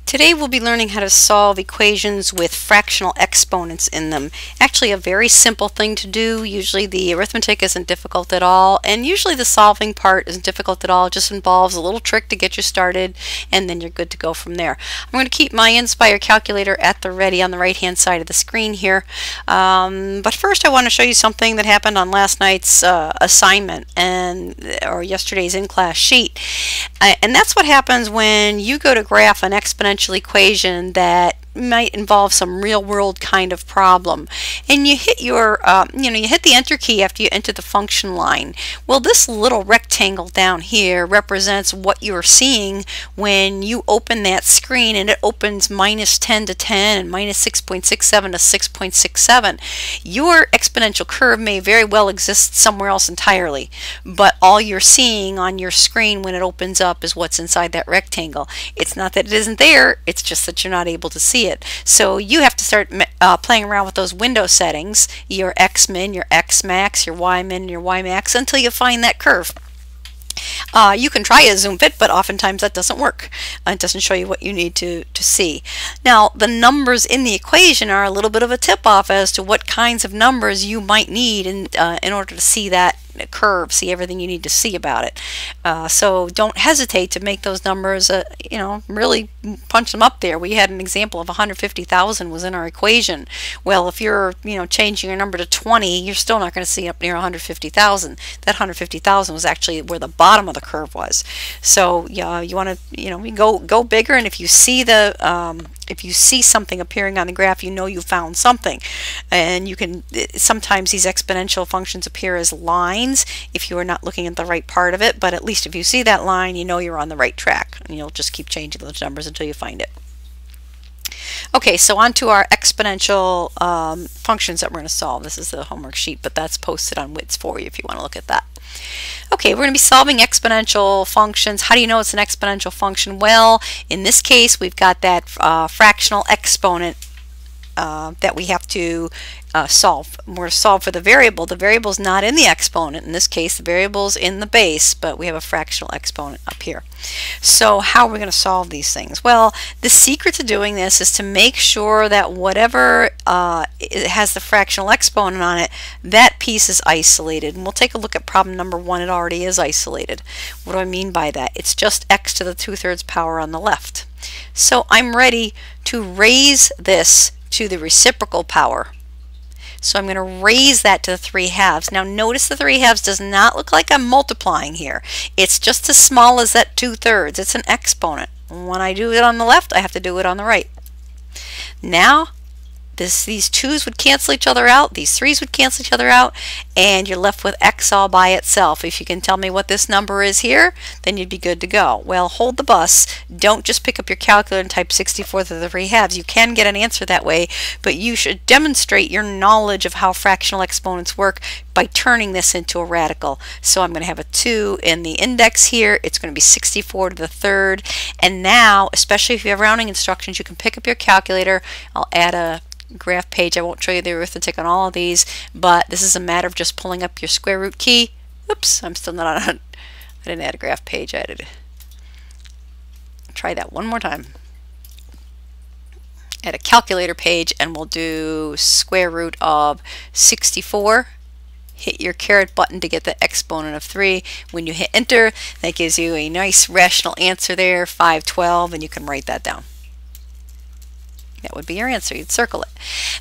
Today we'll be learning how to solve equations with fractional exponents in them. Actually a very simple thing to do. Usually the arithmetic isn't difficult at all, and usually the solving part isn't difficult at all. It just involves a little trick to get you started, and then you're good to go from there. I'm going to keep my Inspire calculator at the ready on the right hand side of the screen here. But first I want to show you something that happened on last night's assignment or yesterday's in-class sheet. And that's what happens when you go to graph an exponential equation that might involve some real-world kind of problem, and you hit your you hit the enter key after you enter the function line. Well, this little rectangle down here represents what you're seeing when you open that screen, and it opens -10 to 10 and -6.67 to 6.67. Your exponential curve may very well exist somewhere else entirely, but all you're seeing on your screen when it opens up is what's inside that rectangle. It's not that it isn't there, it's just that you're not able to see it. So you have to start playing around with those window settings, your X-min, your X-max, your Y-min, your Y-max, until you find that curve. You can try a zoom fit, but oftentimes that doesn't work. It doesn't show you what you need to see. Now, the numbers in the equation are a little bit of a tip-off as to what kinds of numbers you might need in order to see that curve, see everything you need to see about it. So don't hesitate to make those numbers, really punch them up there. We had an example of 150,000 was in our equation. Well, if you're, changing your number to 20, you're still not going to see up near 150,000. That 150,000 was actually where the bottom of the curve was. So yeah, you want to, go bigger, and if you see if you see something appearing on the graph, you found something. And you can, sometimes these exponential functions appear as lines if you are not looking at the right part of it, but at least if you see that line, you're on the right track, and you'll just keep changing those numbers until you find it. Okay, so on to our exponential functions that we're going to solve. This is the homework sheet, but that's posted on WITS for you if you want to look at that. Okay, we're going to be solving exponential functions. How do you know it's an exponential function? Well, in this case, we've got that fractional exponent that we have to solve. We're going to solve for the variable. The variable is not in the exponent. In this case, the variable is in the base, but we have a fractional exponent up here. So how are we going to solve these things? Well, the secret to doing this is to make sure that whatever it has the fractional exponent on it, that piece is isolated. And we'll take a look at problem number 1. It already is isolated. What do I mean by that? It's just x to the 2/3 power on the left. So I'm ready to raise this to the reciprocal power. So I'm going to raise that to the 3/2. Now notice the 3/2 does not look like I'm multiplying here. It's just as small as that 2/3. It's an exponent. When I do it on the left, I have to do it on the right. Now these 2's would cancel each other out, these 3's would cancel each other out, and you're left with x all by itself. If you can tell me what this number is here, then you'd be good to go. Well, hold the bus. Don't just pick up your calculator and type 64 to the 3/2. You can get an answer that way, but you should demonstrate your knowledge of how fractional exponents work by turning this into a radical. So I'm going to have a 2 in the index here. It's going to be 64 to the 3rd. And now, especially if you have rounding instructions, you can pick up your calculator. I'll add a graph page. I won't show you the arithmetic on all of these, but this is a matter of just pulling up your square root key. Oops, I'm still not on. I didn't add a graph page. I added. Try that one more time. Add a calculator page, and we'll do square root of 64. Hit your caret button to get the exponent of 3. When you hit enter, that gives you a nice rational answer there, 512, and you can write that down. That would be your answer. You'd circle it.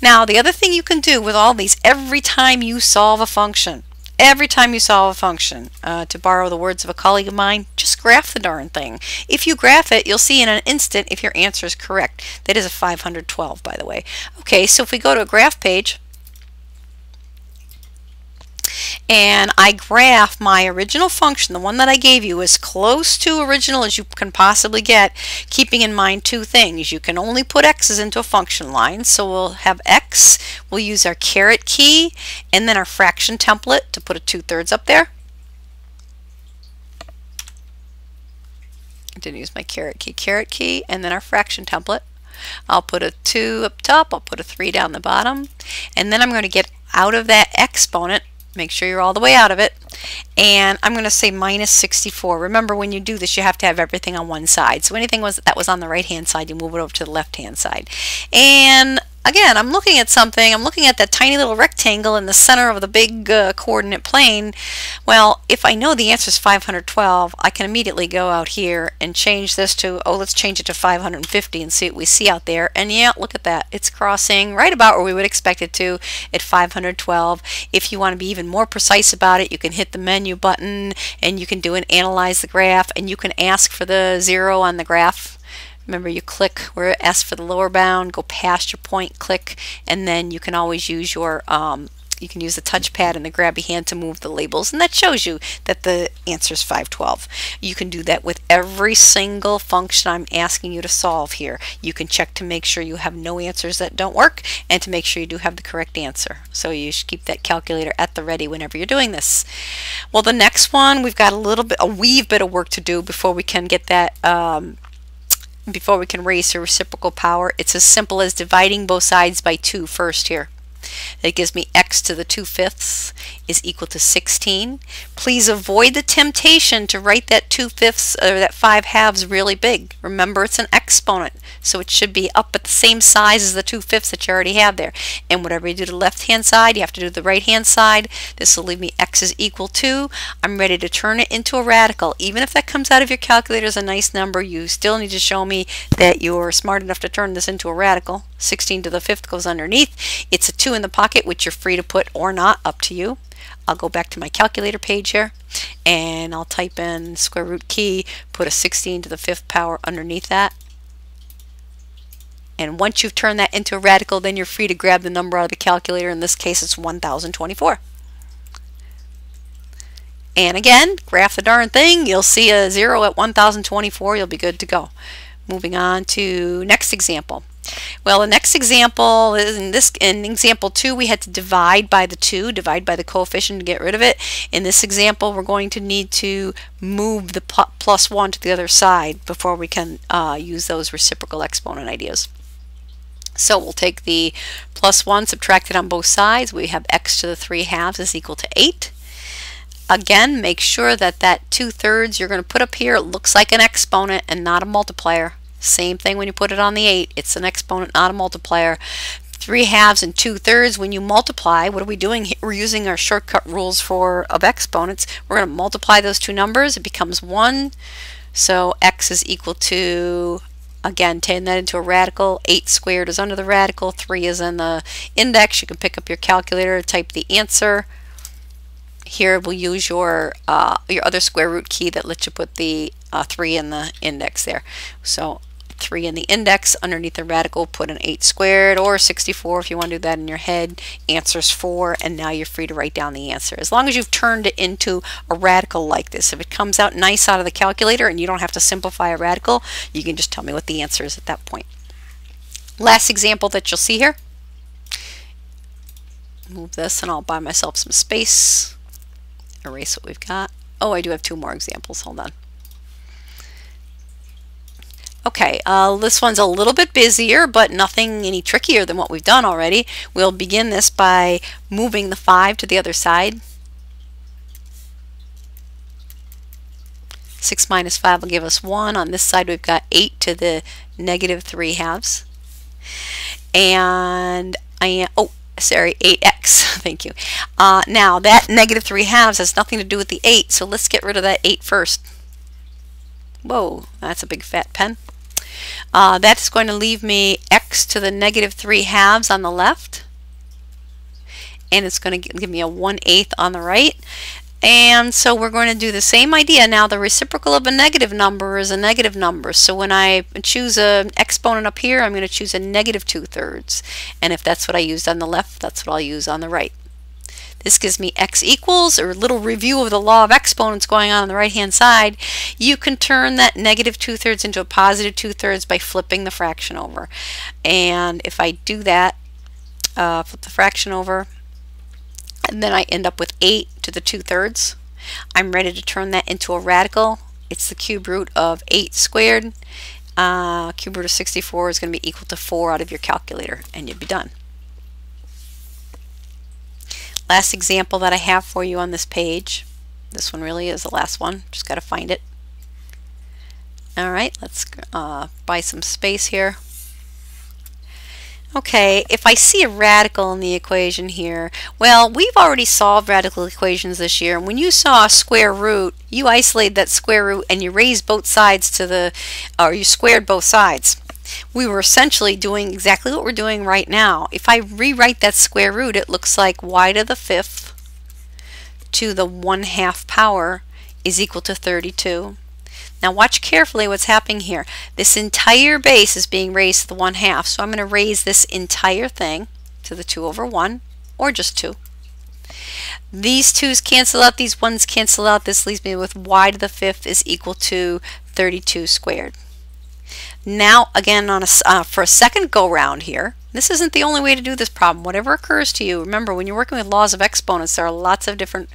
Now, the other thing you can do with all these, every time you solve a function, to borrow the words of a colleague of mine, just graph the darn thing. If you graph it, you'll see in an instant if your answer is correct. That is a 512, by the way. Okay, so if we go to a graph page, and I graph my original function, the one that I gave you, as close to original as you can possibly get, keeping in mind 2 things. You can only put x's into a function line, so we'll have x, we'll use our caret key, and then our fraction template to put a 2/3 up there. I didn't use my caret key, and then our fraction template. I'll put a 2 up top, I'll put a 3 down the bottom, and then I'm going to get out of that exponent Make sure you're all the way out of it. And I'm going to say minus 64. Remember, when you do this, you have to have everything on one side. So anything that was on the right-hand side, you move it over to the left-hand side. And again, I'm looking at something. I'm looking at that tiny little rectangle in the center of the big coordinate plane. Well, if I know the answer is 512, I can immediately go out here and change this to, oh, let's change it to 550 and see what we see out there. And yeah, look at that. It's crossing right about where we would expect it to at 512. If you want to be even more precise about it, you can hit the menu button and you can do an analyze the graph, and you can ask for the 0 on the graph. Remember, you click where it asks for the lower bound, go past your point, click, and then you can always use your you can use the touchpad and the grabby hand to move the labels, and that shows you that the answer is 512. You can do that with every single function I'm asking you to solve here. You can check to make sure you have no answers that don't work, and to make sure you do have the correct answer. So you should keep that calculator at the ready whenever you're doing this. Well, the next one, we've got a wee bit of work to do before we can get that before we can raise the reciprocal power. It's as simple as dividing both sides by 2 first here. That gives me x to the 2/5 is equal to 16. Please avoid the temptation to write that 2/5 or that 5/2 really big. Remember, it's an exponent, so it should be up at the same size as the 2/5 that you already have there. And whatever you do to the left hand side, you have to do the right hand side. This will leave me x is equal to, I'm ready to turn it into a radical. Even if that comes out of your calculator as a nice number, you still need to show me that you're smart enough to turn this into a radical. 16 to the 5th goes underneath. It's a 2 in the pocket, which you're free to put or not, up to you. I'll go back to my calculator page here, and I'll type in square root key, put a 16 to the 5th power underneath that. And once you've turned that into a radical, then you're free to grab the number out of the calculator. In this case, it's 1024. And again, graph the darn thing. You'll see a 0 at 1024. You'll be good to go. Moving on to next example. Well, the next example is in example 2, we had to divide by the 2, divide by the coefficient to get rid of it. In this example, we're going to need to move the plus 1 to the other side before we can use those reciprocal exponent ideas. So we'll take the plus 1, subtract it on both sides. We have x to the 3/2 is equal to 8. Again, make sure that that 2/3 you're going to put up here, it looks like an exponent and not a multiplier. Same thing when you put it on the 8. It's an exponent, not a multiplier. 3/2 and 2/3, when you multiply, what are we doing here? We're using our shortcut rules of exponents. We're going to multiply those two numbers. It becomes 1. So x is equal to, again, turn that into a radical. 8 squared is under the radical. 3 is in the index. You can pick up your calculator, type the answer. Here we'll use your other square root key that lets you put the 3 in the index there. So 3 in the index, underneath the radical, put an 8 squared or 64 if you want to do that in your head. Answer's 4, and now you're free to write down the answer. As long as you've turned it into a radical like this. If it comes out nice out of the calculator and you don't have to simplify a radical, you can just tell me what the answer is at that point. Last example that you'll see here. Move this and I'll buy myself some space. Erase what we've got. Oh, I do have 2 more examples. Hold on. Okay, this one's a little bit busier, but nothing any trickier than what we've done already. We'll begin this by moving the 5 to the other side. 6 minus 5 will give us 1. On this side, we've got 8 to the negative 3/2. And sorry, 8x. Thank you. Now, that negative 3/2 has nothing to do with the 8, so let's get rid of that 8 first. Whoa, that's a big fat pen. That's going to leave me x to the negative 3/2 on the left, and it's going to give me a 1/8 on the right. And so we're going to do the same idea. Now, the reciprocal of a negative number is a negative number. So when I choose an exponent up here, I'm going to choose a negative 2/3. And if that's what I used on the left, that's what I'll use on the right. This gives me x equals, or a little review of the law of exponents going on the right-hand side. You can turn that negative 2/3 into a positive 2/3 by flipping the fraction over. And if I do that, flip the fraction over, and then I end up with 8 to the 2/3. I'm ready to turn that into a radical. It's the cube root of 8 squared. Cube root of 64 is going to be equal to 4 out of your calculator, and you'll be done. Last example that I have for you on this page. This one really is the last one. Just got to find it. Alright, let's buy some space here. Okay, if I see a radical in the equation here, well, we've already solved radical equations this year. And when you saw a square root, you isolated that square root and you raised both sides to the, or you squared both sides. We were essentially doing exactly what we're doing right now. If I rewrite that square root, it looks like y to the 5th to the 1/2 power is equal to 32. Now watch carefully what's happening here. This entire base is being raised to the 1/2, so I'm going to raise this entire thing to the 2/1, or just 2. These 2's cancel out, these 1's cancel out. This leaves me with y to the 5th is equal to 32 squared. Now again, for a second go round here, this isn't the only way to do this problem. Whatever occurs to you, remember when you're working with laws of exponents, there are lots of different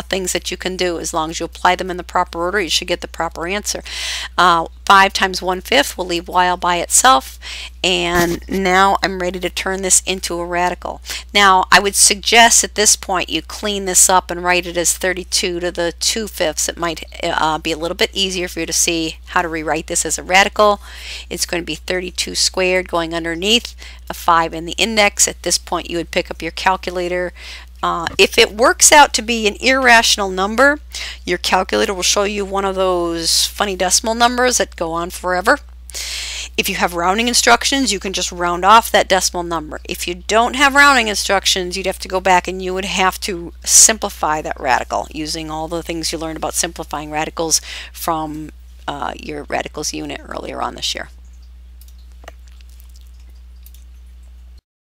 things that you can do. As long as you apply them in the proper order, you should get the proper answer. 5 times 1/5 will leave y all by itself, and now I'm ready to turn this into a radical. Now I would suggest at this point you clean this up and write it as 32 to the 2/5. It might be a little bit easier for you to see how to rewrite this as a radical. It's going to be 32 squared going underneath a 5 in the index. At this point you would pick up your calculator. If it works out to be an irrational number, your calculator will show you one of those funny decimal numbers that go on forever. If you have rounding instructions, you can just round off that decimal number. If you don't have rounding instructions, you'd have to go back and you would have to simplify that radical using all the things you learned about simplifying radicals from your radicals unit earlier on this year.